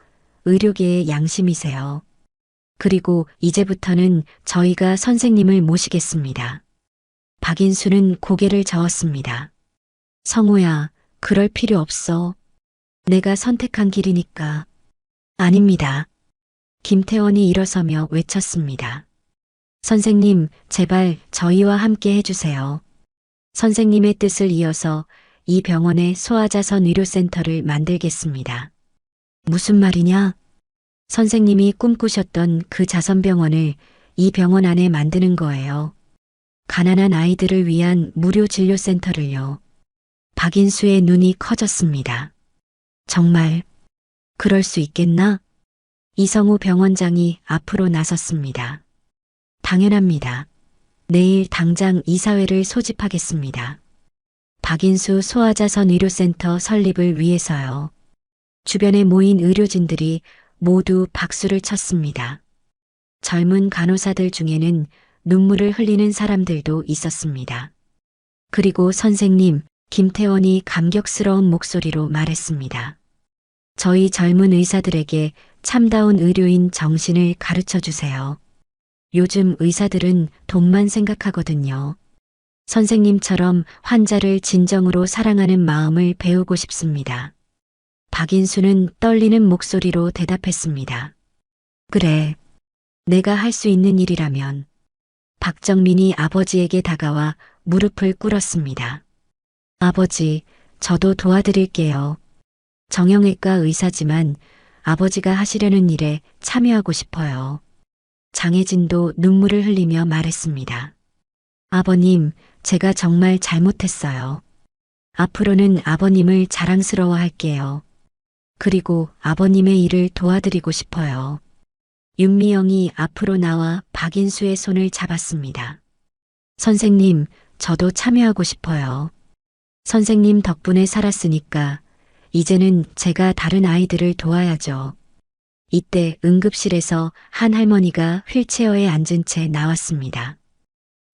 의료계의 양심이세요. 그리고 이제부터는 저희가 선생님을 모시겠습니다. 박인수는 고개를 저었습니다. 성우야, 그럴 필요 없어. 내가 선택한 길이니까. 아닙니다. 김태원이 일어서며 외쳤습니다. 선생님, 제발 저희와 함께 해주세요. 선생님의 뜻을 이어서 이 병원에 소아자선 의료센터를 만들겠습니다. 무슨 말이냐? 선생님이 꿈꾸셨던 그 자선병원을 이 병원 안에 만드는 거예요. 가난한 아이들을 위한 무료 진료센터를요. 박인수의 눈이 커졌습니다. 정말 그럴 수 있겠나? 이성우 병원장이 앞으로 나섰습니다. 당연합니다. 내일 당장 이사회를 소집하겠습니다. 박인수 소아자선 의료센터 설립을 위해서요. 주변에 모인 의료진들이 모두 박수를 쳤습니다. 젊은 간호사들 중에는 눈물을 흘리는 사람들도 있었습니다. 그리고 선생님, 김태원이 감격스러운 목소리로 말했습니다. 저희 젊은 의사들에게 참다운 의료인 정신을 가르쳐 주세요. 요즘 의사들은 돈만 생각하거든요. 선생님처럼 환자를 진정으로 사랑하는 마음을 배우고 싶습니다. 박인수는 떨리는 목소리로 대답했습니다. 그래, 내가 할 수 있는 일이라면. 박정민이 아버지에게 다가와 무릎을 꿇었습니다. 아버지, 저도 도와드릴게요. 정형외과 의사지만 아버지가 하시려는 일에 참여하고 싶어요. 장혜진도 눈물을 흘리며 말했습니다. 아버님, 제가 정말 잘못했어요. 앞으로는 아버님을 자랑스러워할게요. 그리고 아버님의 일을 도와드리고 싶어요. 윤미영이 앞으로 나와 박인수의 손을 잡았습니다. 선생님, 저도 참여하고 싶어요. 선생님 덕분에 살았으니까 이제는 제가 다른 아이들을 도와야죠. 이때 응급실에서 한 할머니가 휠체어에 앉은 채 나왔습니다.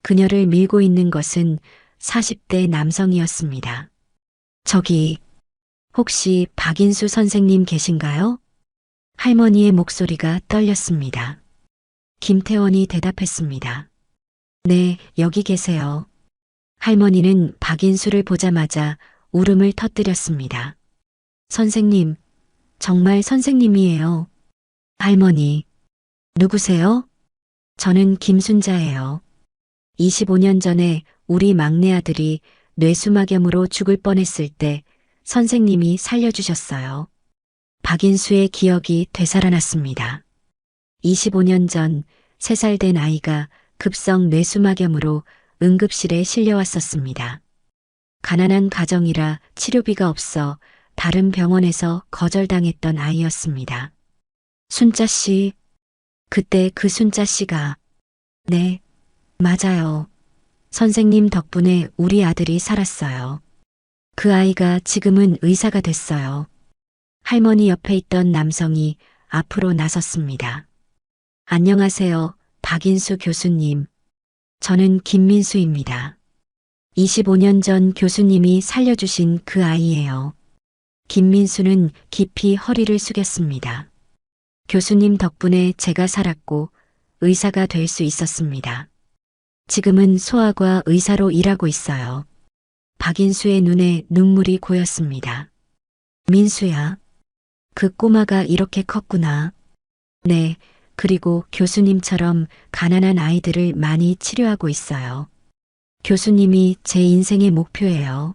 그녀를 밀고 있는 것은 40대 남성이었습니다. 저기, 혹시 박인수 선생님 계신가요? 할머니의 목소리가 떨렸습니다. 김태원이 대답했습니다. 네, 여기 계세요. 할머니는 박인수를 보자마자 울음을 터뜨렸습니다. 선생님, 정말 선생님이에요. 할머니, 누구세요? 저는 김순자예요. 25년 전에 우리 막내 아들이 뇌수막염으로 죽을 뻔했을 때 선생님이 살려주셨어요. 박인수의 기억이 되살아났습니다. 25년 전 3살 된 아이가 급성 뇌수막염으로 응급실에 실려왔었습니다. 가난한 가정이라 치료비가 없어 다른 병원에서 거절당했던 아이였습니다. 순자 씨, 그때 그 순자 씨가, 네, 맞아요. 선생님 덕분에 우리 아들이 살았어요. 그 아이가 지금은 의사가 됐어요. 할머니 옆에 있던 남성이 앞으로 나섰습니다. 안녕하세요, 박인수 교수님. 저는 김민수입니다. 25년 전 교수님이 살려주신 그 아이예요. 김민수는 깊이 허리를 숙였습니다. 교수님 덕분에 제가 살았고 의사가 될 수 있었습니다. 지금은 소아과 의사로 일하고 있어요. 박인수의 눈에 눈물이 고였습니다. 민수야, 그 꼬마가 이렇게 컸구나. 네, 그리고 교수님처럼 가난한 아이들을 많이 치료하고 있어요. 교수님이 제 인생의 목표예요.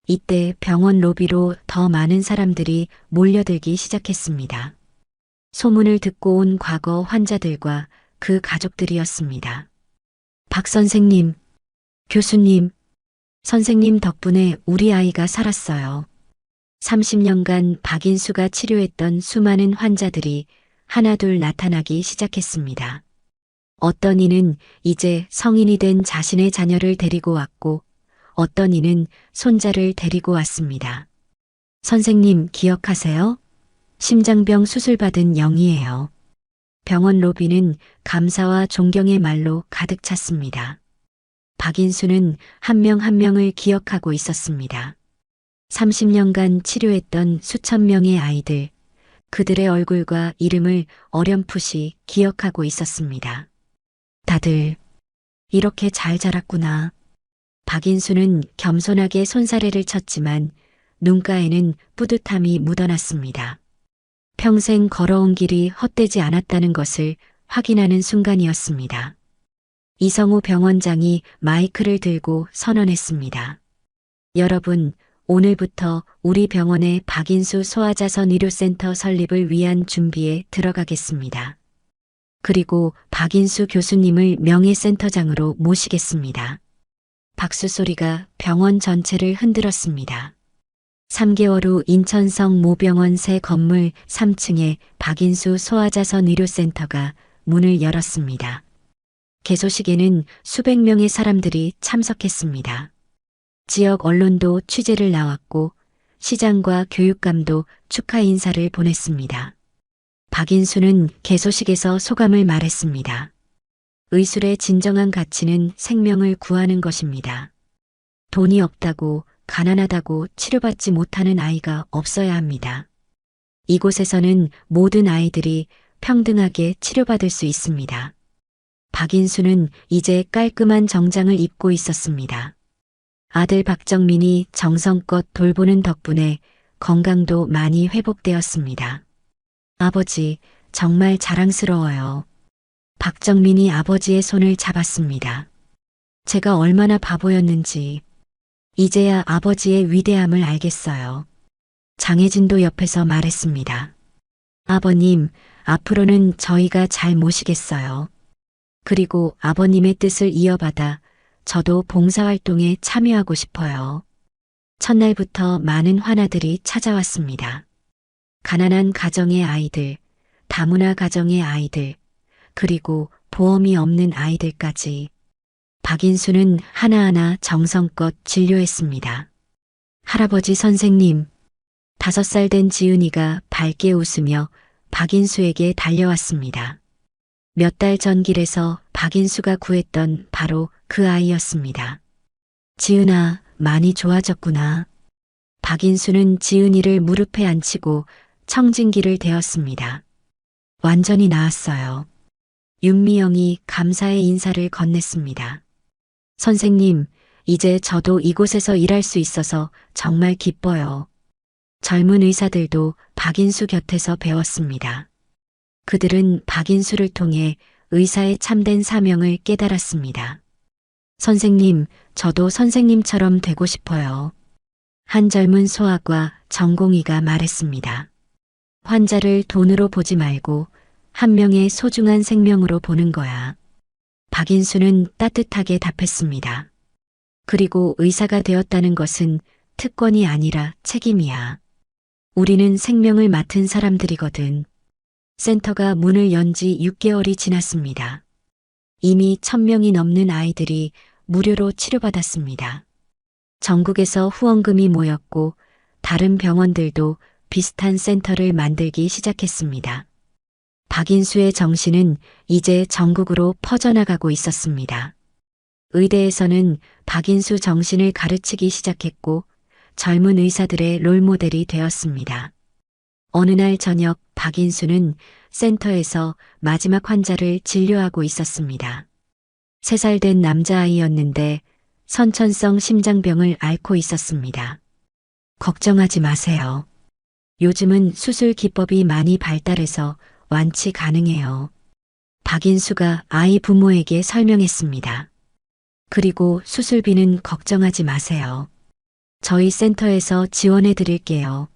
이때 병원 로비로 더 많은 사람들이 몰려들기 시작했습니다. 소문을 듣고 온 과거 환자들과 그 가족들이었습니다. 박 선생님, 교수님, 선생님 덕분에 우리 아이가 살았어요. 30년간 박인수가 치료했던 수많은 환자들이 하나둘 나타나기 시작했습니다. 어떤 이는 이제 성인이 된 자신의 자녀를 데리고 왔고, 어떤 이는 손자를 데리고 왔습니다. 선생님 기억하세요? 심장병 수술받은 영이에요. 병원 로비는 감사와 존경의 말로 가득 찼습니다. 박인수는 한 명 한 명을 기억하고 있었습니다. 30년간 치료했던 수천 명의 아이들, 그들의 얼굴과 이름을 어렴풋이 기억하고 있었습니다. 다들 이렇게 잘 자랐구나. 박인수는 겸손하게 손사래를 쳤지만 눈가에는 뿌듯함이 묻어났습니다. 평생 걸어온 길이 헛되지 않았다는 것을 확인하는 순간이었습니다. 이성우 병원장이 마이크를 들고 선언했습니다. 여러분, 오늘부터 우리 병원의 박인수 소아자선 의료센터 설립을 위한 준비에 들어가겠습니다. 그리고 박인수 교수님을 명예센터장으로 모시겠습니다. 박수 소리가 병원 전체를 흔들었습니다. 3개월 후 인천성 모병원 새 건물 3층에 박인수 소아자선 의료센터가 문을 열었습니다. 개소식에는 수백 명의 사람들이 참석했습니다. 지역 언론도 취재를 나왔고 시장과 교육감도 축하 인사를 보냈습니다. 박인수는 개소식에서 소감을 말했습니다. 의술의 진정한 가치는 생명을 구하는 것입니다. 돈이 없다고 가난하다고 치료받지 못하는 아이가 없어야 합니다. 이곳에서는 모든 아이들이 평등하게 치료받을 수 있습니다. 박인수는 이제 깔끔한 정장을 입고 있었습니다. 아들 박정민이 정성껏 돌보는 덕분에 건강도 많이 회복되었습니다. 아버지, 정말 자랑스러워요. 박정민이 아버지의 손을 잡았습니다. 제가 얼마나 바보였는지 이제야 아버지의 위대함을 알겠어요. 장혜진도 옆에서 말했습니다. 아버님, 앞으로는 저희가 잘 모시겠어요. 그리고 아버님의 뜻을 이어받아 저도 봉사활동에 참여하고 싶어요. 첫날부터 많은 환아들이 찾아왔습니다. 가난한 가정의 아이들, 다문화 가정의 아이들, 그리고 보험이 없는 아이들까지 박인수는 하나하나 정성껏 진료했습니다. 할아버지 선생님, 5살 된 지은이가 밝게 웃으며 박인수에게 달려왔습니다. 몇 달 전 길에서 박인수가 구했던 바로 그 아이였습니다. 지은아, 많이 좋아졌구나. 박인수는 지은이를 무릎에 앉히고 청진기를 대었습니다. 완전히 나았어요. 윤미영이 감사의 인사를 건넸습니다. 선생님, 이제 저도 이곳에서 일할 수 있어서 정말 기뻐요. 젊은 의사들도 박인수 곁에서 배웠습니다. 그들은 박인수를 통해 의사의 참된 사명을 깨달았습니다. 선생님, 저도 선생님처럼 되고 싶어요. 한 젊은 소아과 전공의가 말했습니다. 환자를 돈으로 보지 말고 한 명의 소중한 생명으로 보는 거야. 박인수는 따뜻하게 답했습니다. 그리고 의사가 되었다는 것은 특권이 아니라 책임이야. 우리는 생명을 맡은 사람들이거든. 센터가 문을 연 지 6개월이 지났습니다. 이미 1000명이 넘는 아이들이 무료로 치료받았습니다. 전국에서 후원금이 모였고 다른 병원들도 비슷한 센터를 만들기 시작했습니다. 박인수의 정신은 이제 전국으로 퍼져나가고 있었습니다. 의대에서는 박인수 정신을 가르치기 시작했고 젊은 의사들의 롤모델이 되었습니다. 어느 날 저녁 박인수는 센터에서 마지막 환자를 진료하고 있었습니다. 3살 된 남자아이였는데 선천성 심장병을 앓고 있었습니다. 걱정하지 마세요. 요즘은 수술 기법이 많이 발달해서 완치 가능해요. 박인수가 아이 부모에게 설명했습니다. 그리고 수술비는 걱정하지 마세요. 저희 센터에서 지원해 드릴게요.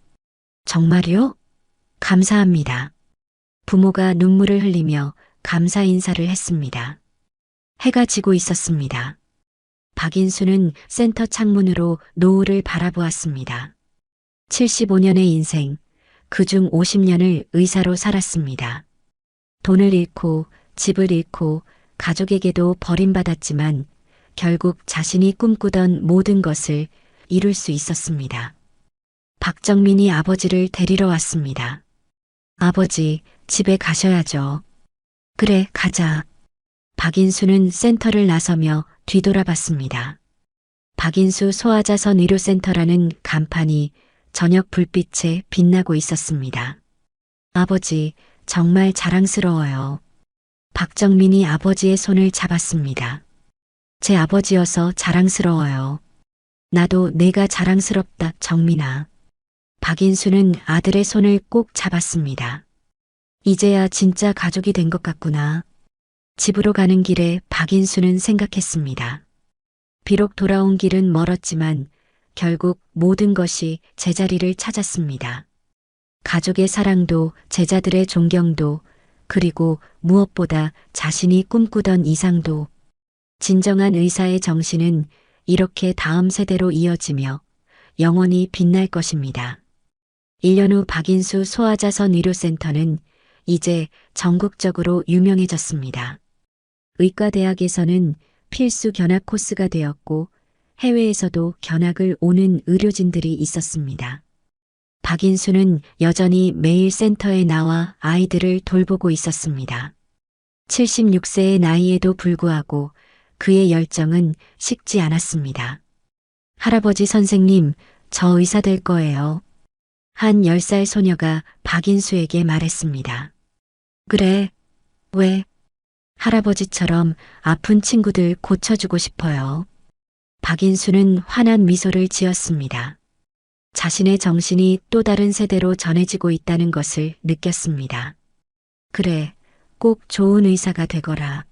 정말요? 감사합니다. 부모가 눈물을 흘리며 감사 인사를 했습니다. 해가 지고 있었습니다. 박인수는 센터 창문으로 노을을 바라보았습니다. 75년의 인생, 그중 50년을 의사로 살았습니다. 돈을 잃고 집을 잃고 가족에게도 버림받았지만 결국 자신이 꿈꾸던 모든 것을 이룰 수 있었습니다. 박정민이 아버지를 데리러 왔습니다. 아버지, 집에 가셔야죠. 그래, 가자. 박인수는 센터를 나서며 뒤돌아봤습니다. 박인수 소아자선 의료센터라는 간판이 저녁 불빛에 빛나고 있었습니다. 아버지, 정말 자랑스러워요. 박정민이 아버지의 손을 잡았습니다. 제 아버지여서 자랑스러워요. 나도 내가 자랑스럽다, 정민아. 박인수는 아들의 손을 꼭 잡았습니다. 이제야 진짜 가족이 된 것 같구나. 집으로 가는 길에 박인수는 생각했습니다. 비록 돌아온 길은 멀었지만 결국 모든 것이 제자리를 찾았습니다. 가족의 사랑도 제자들의 존경도 그리고 무엇보다 자신이 꿈꾸던 이상도 진정한 의사의 정신은 이렇게 다음 세대로 이어지며 영원히 빛날 것입니다. 1년 후 박인수 소아자선 의료센터는 이제 전국적으로 유명해졌습니다. 의과대학에서는 필수 견학 코스가 되었고 해외에서도 견학을 오는 의료진들이 있었습니다. 박인수는 여전히 매일 센터에 나와 아이들을 돌보고 있었습니다. 76세의 나이에도 불구하고 그의 열정은 식지 않았습니다. 할아버지 선생님, 저 의사 될 거예요. 한 10살 소녀가 박인수에게 말했습니다. 그래, 왜? 할아버지처럼 아픈 친구들 고쳐주고 싶어요. 박인수는 환한 미소를 지었습니다. 자신의 정신이 또 다른 세대로 전해지고 있다는 것을 느꼈습니다. 그래, 꼭 좋은 의사가 되거라.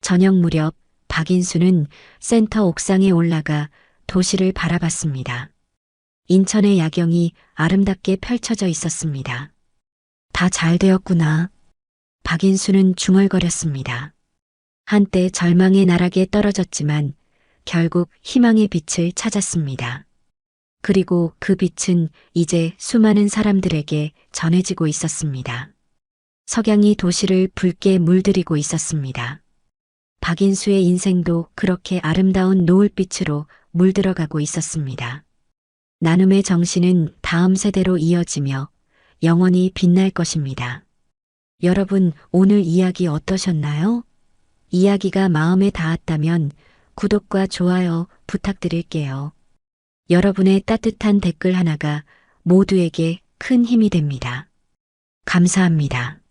저녁 무렵 박인수는 센터 옥상에 올라가 도시를 바라봤습니다. 인천의 야경이 아름답게 펼쳐져 있었습니다. 다 잘 되었구나. 박인수는 중얼거렸습니다. 한때 절망의 나락에 떨어졌지만 결국 희망의 빛을 찾았습니다. 그리고 그 빛은 이제 수많은 사람들에게 전해지고 있었습니다. 석양이 도시를 붉게 물들이고 있었습니다. 박인수의 인생도 그렇게 아름다운 노을빛으로 물들어가고 있었습니다. 나눔의 정신은 다음 세대로 이어지며 영원히 빛날 것입니다. 여러분, 오늘 이야기 어떠셨나요? 이야기가 마음에 닿았다면 구독과 좋아요 부탁드릴게요. 여러분의 따뜻한 댓글 하나가 모두에게 큰 힘이 됩니다. 감사합니다.